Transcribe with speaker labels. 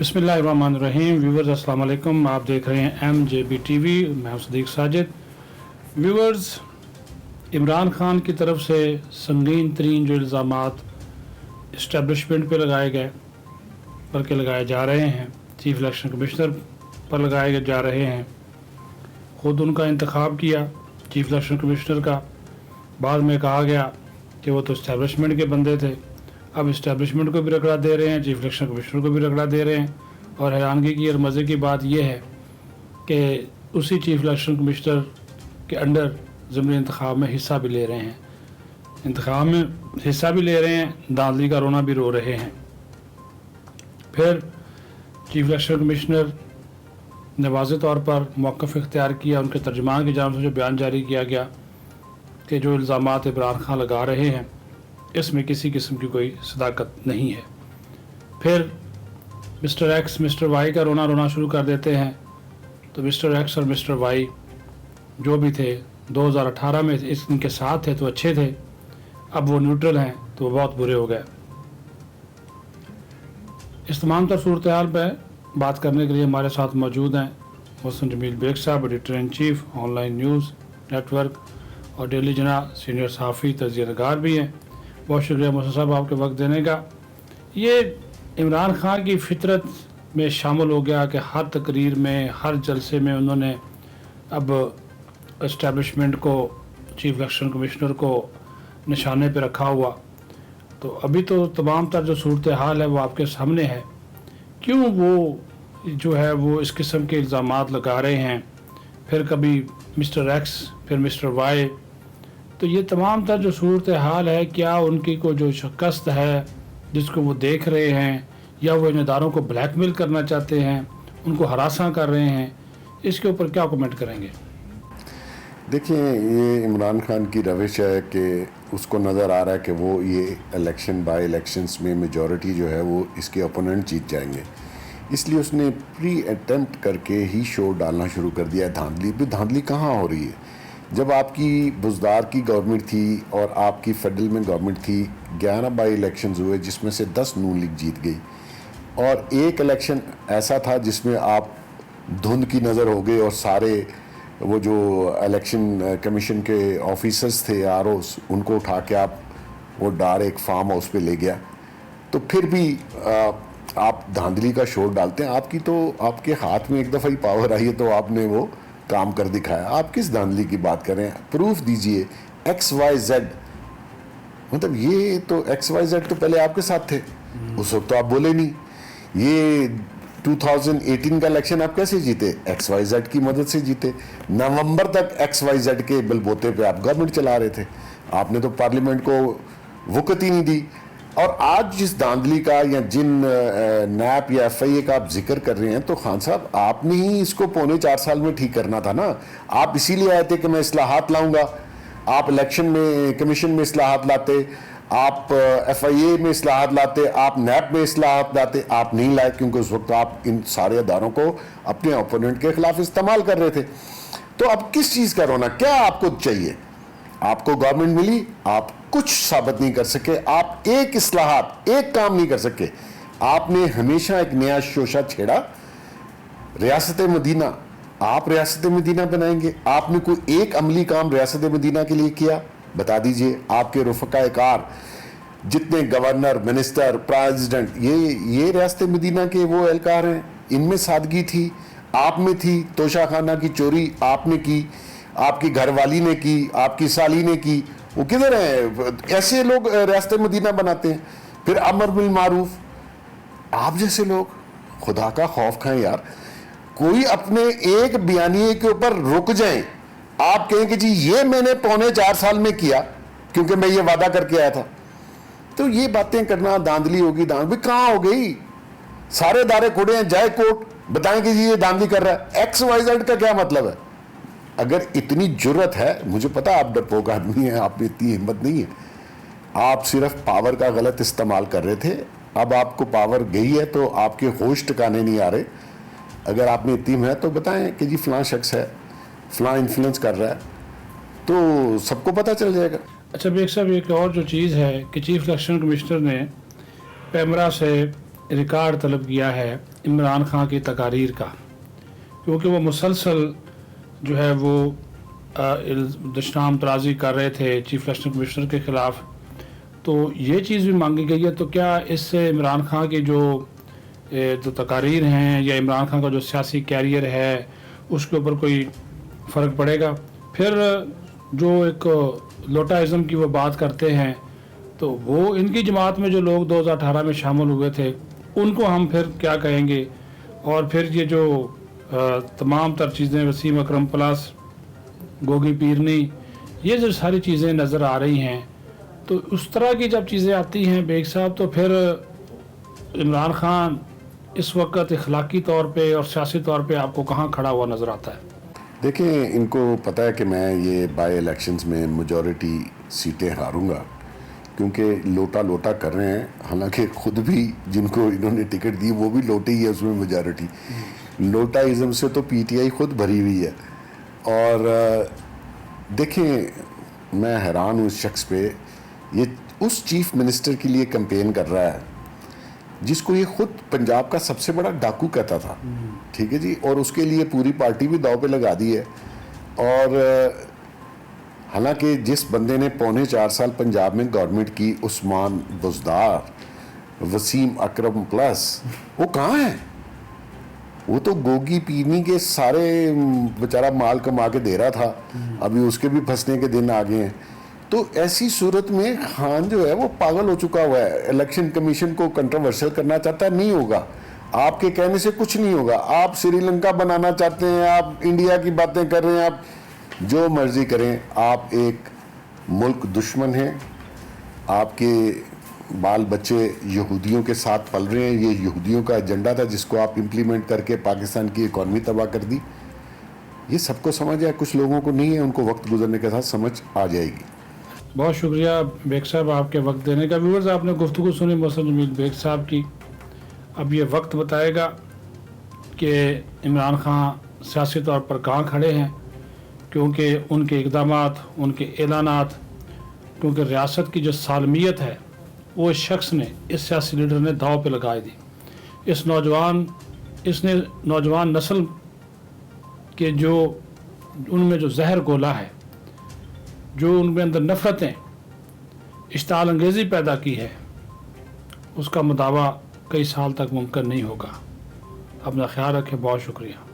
Speaker 1: بسم اللہ الرحمن الرحیم. ویورز السلام علیکم. آپ دیکھ رہے ہیں MJB TV. میں ہوں صدیق ساجد. ویورز، عمران خان کی طرف سے سنگین ترین جو الزامات اسٹیبلشمنٹ پہ لگائے گئے بلکہ لگائے جا رہے ہیں، چیف الیکشن کمشنر پر لگائے جا رہے ہیں. خود ان کا انتخاب کیا چیف الیکشن کمشنر کا، بعد میں کہا گیا کہ وہ تو اسٹیبلشمنٹ کے بندے تھے. اب اسٹیبلشمنٹ کو بھی رگڑا دے رہے ہیں، چیف الیکشن کمشنر کو بھی رگڑا دے رہے ہیں. اور حیرانگی کی اور مزے کی بات یہ ہے کہ اسی چیف الیکشن کمشنر کے انڈر ضمنی انتخاب میں حصہ بھی لے رہے ہیں. انتخاب میں حصہ بھی لے رہے ہیں، دھاندلی کا رونا بھی رو رہے ہیں. پھر چیف الیکشن کمشنر نے واضح طور پر موقف اختیار کیا. ان کے ترجمان کی جانب سے جو بیان جاری کیا گیا کہ جو الزامات عمران خان لگا رہے ہیں اس میں کسی قسم کی کوئی صداقت نہیں ہے. پھر مسٹر ایکس مسٹر وائی کا رونا شروع کر دیتے ہیں. تو مسٹر ایکس اور مسٹر وائی جو بھی تھے 2018 میں ان کے ساتھ تھے تو اچھے تھے، اب وہ نیوٹرل ہیں تو وہ بہت برے ہو گئے. اس تمام تر صورتحال پہ بات کرنے کے لیے ہمارے ساتھ موجود ہیں محسن جمیل بیگ صاحب، editor in chief online news network اور ڈیلی جنا، سینئر صحافی تجزیہ نگار بھی ہیں. بہت شکریہ محسن صاحب آپ کے وقت دینے کا. یہ عمران خان کی فطرت میں شامل ہو گیا کہ ہر تقریر میں ہر جلسے میں انہوں نے اب اسٹیبلشمنٹ کو، چیف الیکشن کمشنر کو نشانے پہ رکھا ہوا. تو ابھی تو تمام تر جو صورتحال ہے وہ آپ کے سامنے ہے. کیوں وہ جو ہے وہ اس قسم کے الزامات لگا رہے ہیں؟ پھر کبھی مسٹر ایکس پھر مسٹر وائی. تو یہ تمام تر جو صورتحال ہے، کیا ان کی کو جو شکست ہے جس کو وہ دیکھ رہے ہیں، یا وہ ان اداروں کو بلیک میل کرنا چاہتے ہیں، ان کو ہراساں کر رہے ہیں؟ اس کے اوپر کیا کمنٹ کریں گے؟
Speaker 2: دیکھیں، یہ عمران خان کی روش ہے کہ اس کو نظر آ رہا ہے کہ وہ یہ الیکشن بائی الیکشنز میں میجورٹی جو ہے وہ اس کے اپوننٹ جیت جائیں گے. اس لیے اس نے پری اٹیمپٹ کر کے ہی شو ڈالنا شروع کر دیا ہے. دھاندلی بھی دھاندلی کہاں ہو رہی ہے؟ جب آپ کی بزدار کی گورنمنٹ تھی اور آپ کی فیڈرل میں گورنمنٹ تھی، 11 بائی الیکشنز ہوئے جس میں سے 10 نون لیگ جیت گئی، اور ایک الیکشن ایسا تھا جس میں آپ دھند کی نظر ہو گئے اور سارے وہ جو الیکشن کمیشن کے آفیسرز تھے ROs ان کو اٹھا کے آپ وہ ڈار ایک فارم ہاؤس پہ لے گیا. تو پھر بھی آپ دھاندلی کا شور ڈالتے ہیں. آپ کی تو آپ کے ہاتھ میں ایک دفعہ ہی پاور آئی ہے تو آپ نے وہ کام کر دکھایا. آپ کس دھاندلی کی بات کر رہے ہیں؟ پروف دیجئے. XYZ، مطلب یہ تو XYZ تو پہلے آپ کے ساتھ تھے، اس وقت تو آپ بولے نہیں. یہ 2018 کا الیکشن آپ کیسے جیتے؟ XYZ کی مدد سے جیتے. نومبر تک XYZ کے بل بوتے پہ آپ گورنمنٹ چلا رہے تھے. آپ نے تو پارلیمنٹ کو وقت ہی نہیں دی. اور آج جس دھاندلی کا یا جن نیب یا FIA کا آپ ذکر کر رہے ہیں، تو خان صاحب آپ نے ہی اس کو 4.25 سال میں ٹھیک کرنا تھا نا. آپ اسی لیے آئے تھے کہ میں اصلاحات لاؤں گا. آپ الیکشن میں کمیشن میں اصلاحات لاتے، آپ FIA میں اصلاحات لاتے، آپ نیب میں اصلاحات لاتے. آپ نہیں لائے کیونکہ اس وقت آپ ان سارے اداروں کو اپنے اوپوننٹ کے خلاف استعمال کر رہے تھے. تو اب کس چیز کا رونا؟ کیا آپ کو چاہیے؟ آپ کو گورنمنٹ ملی، آپ کچھ ثابت نہیں کر سکے. آپ ایک اصلاحات، ایک کام نہیں کر سکے. آپ نے ہمیشہ ایک نیا شوشہ چھیڑا، ریاست مدینہ. آپ ریاست مدینہ بنائیں گے؟ آپ نے کوئی ایک عملی کام ریاست مدینہ کے لیے کیا؟ بتا دیجئے. آپ کے رفقا کار جتنے گورنر، منسٹر، پریزیڈنٹ، یہ ریاست مدینہ کے وہ اہلکار ہیں. ان میں سادگی تھی، آپ میں تھی. توشہ خانہ کی چوری آپ نے کی، آپ کی گھر والی نے کی، آپ کی سالی نے کی. وہ کدھر ہیں؟ ایسے لوگ ریاست مدینہ بناتے ہیں. پھر امر بالمعروف. آپ جیسے لوگ خدا کا خوف کھائیں یار. کوئی اپنے ایک بیانیے کے اوپر رک جائیں. آپ کہیں کہ جی یہ میں نے 4.25 سال میں کیا کیونکہ میں یہ وعدہ کر کے آیا تھا. تو یہ باتیں کرنا دھاندلی ہوگی. دھاندلی کہاں ہو گئی؟ سارے ادارے کھڑے ہیں، جائے کوٹ بتائیں کہ جی یہ دھاندلی کر رہا ہے. XYZ کا کیا مطلب ہے؟ اگر اتنی جرت ہے، مجھے پتا آپ ڈرپوک آدمی ہیں، آپ میں اتنی ہمت نہیں ہے. آپ صرف پاور کا غلط استعمال کر رہے تھے. اب آپ کو پاور گئی ہے تو آپ کے ہوش ٹکانے نہیں آ رہے. اگر آپ نے اتنی ہے تو بتائیں کہ جی فلاں شخص ہے، فلاں انفلوئنس کر رہا ہے، تو سب کو پتہ چل جائے گا.
Speaker 1: اچھا بیگ صاحب، ایک اور جو چیز ہے کہ چیف الیکشن کمشنر نے پیمرا سے ریکارڈ طلب کیا ہے عمران خان کی تقاریر کا، کیونکہ وہ مسلسل جو ہے وہ دشنام ترازی کر رہے تھے چیف الیکشن کمشنر کے خلاف، تو یہ چیز بھی مانگی گئی ہے۔ تو کیا اس سے عمران خان کی جو تقاریر ہیں یا عمران خان کا جو سیاسی کیریئر ہے اس کے اوپر کوئی فرق پڑے گا؟ پھر جو ایک لوٹائزم کی وہ بات کرتے ہیں، تو وہ ان کی جماعت میں جو لوگ 2018 میں شامل ہوئے تھے ان کو ہم پھر کیا کہیں گے؟ اور پھر یہ جو تمام تر چیزیں وسیم اکرم پلس گوگی پیرنی، یہ جو ساری چیزیں نظر آ رہی ہیں، تو اس طرح کی جب چیزیں آتی ہیں بیگ صاحب، تو پھر عمران خان اس وقت اخلاقی طور پہ اور سیاسی طور پہ آپ کو کہاں کھڑا ہوا نظر آتا ہے؟
Speaker 2: دیکھیں، ان کو پتہ ہے کہ میں یہ بائی الیکشنز میں میجورٹی سیٹیں ہاروں گا، کیونکہ لوٹا لوٹا کر رہے ہیں، حالانکہ خود بھی جن کو انہوں نے ٹکٹ دی وہ بھی لوٹے ہی ہے، اس میں میجورٹی لوٹائزم سے تو پی ٹی آئی خود بھری ہوئی ہے۔ اور دیکھیں، میں حیران ہوں اس شخص پہ، یہ اس چیف منسٹر کے لیے کمپین کر رہا ہے جس کو یہ خود پنجاب کا سب سے بڑا ڈاکو کہتا تھا، ٹھیک ہے جی، اور اس کے لیے پوری پارٹی بھی داؤ پہ لگا دی ہے۔ اور حالانکہ جس بندے نے 4.25 سال پنجاب میں گورنمنٹ کی، عثمان بزدار، وسیم اکرم پلس، وہ کہاں ہیں؟ وہ تو گوگی پیرنی کے سارے بیچارہ مال کما کے دے رہا تھا، ابھی اس کے بھی پھنسنے کے دن آ گئے ہیں۔ تو ایسی صورت میں خان جو ہے وہ پاگل ہو چکا ہوا ہے، الیکشن کمیشن کو کنٹروورشل کرنا چاہتا ہے، نہیں ہوگا، آپ کے کہنے سے کچھ نہیں ہوگا۔ آپ سری لنکا بنانا چاہتے ہیں، آپ انڈیا کی باتیں کر رہے ہیں، آپ جو مرضی کریں، آپ ایک ملک دشمن ہیں، آپ کے بال بچے یہودیوں کے ساتھ پل رہے ہیں، یہ یہودیوں کا ایجنڈا تھا جس کو آپ امپلیمنٹ کر کے پاکستان کی اکانومی تباہ کر دی۔ یہ سب کو سمجھ ہے، کچھ لوگوں کو نہیں ہے، ان کو وقت گزرنے کے ساتھ سمجھ آ جائے گی۔
Speaker 1: بہت شکریہ بیگ صاحب آپ کے وقت دینے کا۔ ویورز، آپ نے گفتگو سنی محسن جمیل بیگ صاحب کی۔ اب یہ وقت بتائے گا کہ عمران خان سیاسی طور پر کہاں کھڑے ہیں، کیونکہ ان کے اقدامات، ان کے اعلانات، کیونکہ ریاست کی جو سالمیت ہے وہ اس شخص نے، اس سیاسی لیڈر نے داؤ پہ لگائی دی۔ اس نے نوجوان نسل کے جو ان میں جو زہر گولا ہے، جو ان کے اندر نفرتیں، اشتعال انگیزی پیدا کی ہے، اس کا مداوع کئی سال تک ممکن نہیں ہوگا۔ اپنا خیال رکھیں، بہت شکریہ۔